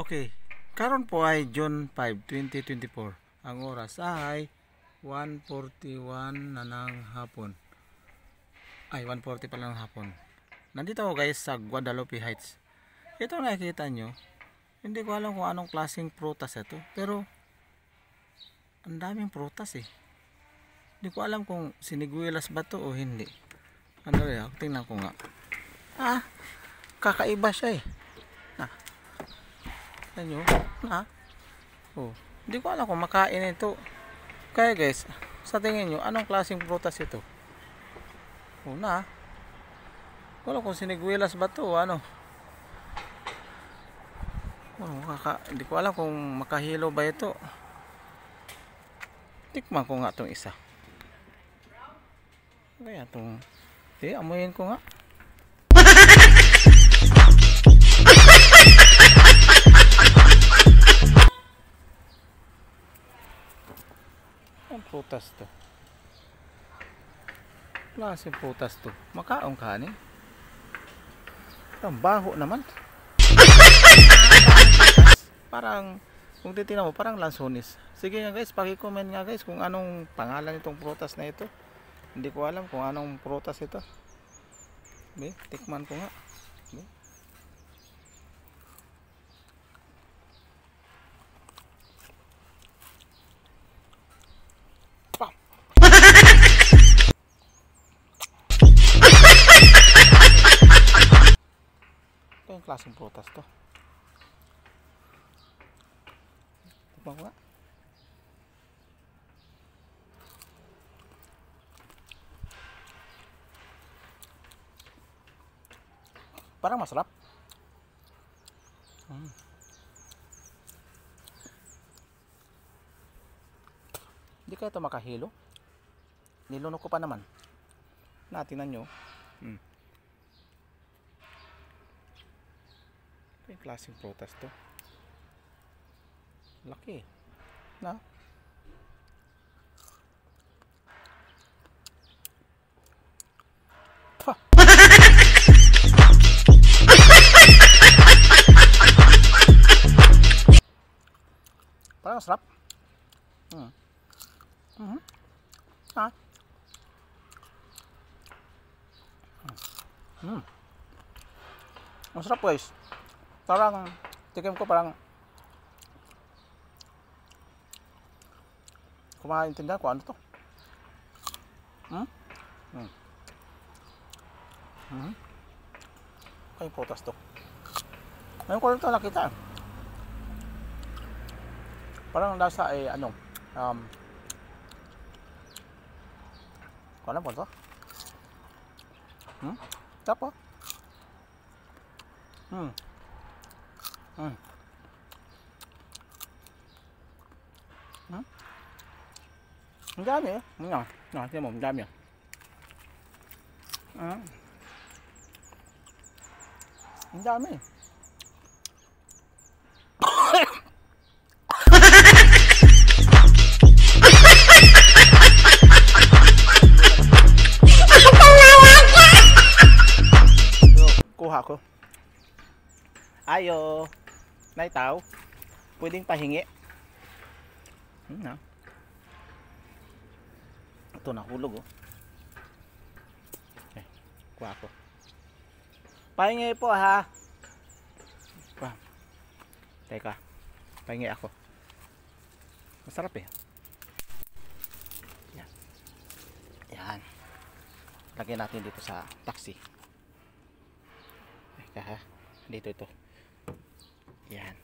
Okay, karon po ay June 5, 2024. Ang oras ay 1:41 na ng hapon. Ay, 1:40 pa lang ng hapon. Nandito ako guys sa Guadalupe Heights. Ito nakikita nyo, hindi ko alam kung anong klaseng prutas ito. Pero, ang daming prutas eh. Hindi ko alam kung siniguelas ba to o hindi. Ano rin, tingnan ko nga. Kakaiba siya eh. Ano? Hindi ko alam kung makain ito. Kaya guys, sa tingin nyo, anong klaseng prutas ito? Wala kung siniguelas ba to o ano. Hindi ko alam kung makahilo ba ito. Tikman ko nga itong isa. Kaya itong amuyin ko nga. Ang prutas to. Klaseng prutas to. Makaong kanin. Ang baho naman. Parang, kung titignan mo, parang lansones. Sige nga guys, paki-comment nga guys kung anong pangalan itong prutas na ito. Hindi ko alam kung anong prutas ito. Tikman ko nga. Ito yung klaseng prutas to. Tikman ko nga. Parang masarap. Hindi kaya ito makahilo. Nilunok ko pa naman. Tingnan nyo. Ito yung klaseng prutas to. Laki na. Parang sarap. Ang sarap guys. Parang tikim ko parang kumaintindihan ko ano to. Kaya prutas to. Ngayon ko lang ito nakita. Parang lasa ay alam po ito. Sarap po. Ang dami eh. Tingnan mo, ang dami eh. Ang dami eh. Kuha ko. Ayo. Naitaw. Pwedeng pahingi. Ito nahulog oh. Kuha ko. Pahingi po ha. Teka. Pahingi ako. Masarap eh. Yan. Lagyan natin dito sa taxi. Teka ha. Dito ito. Yan.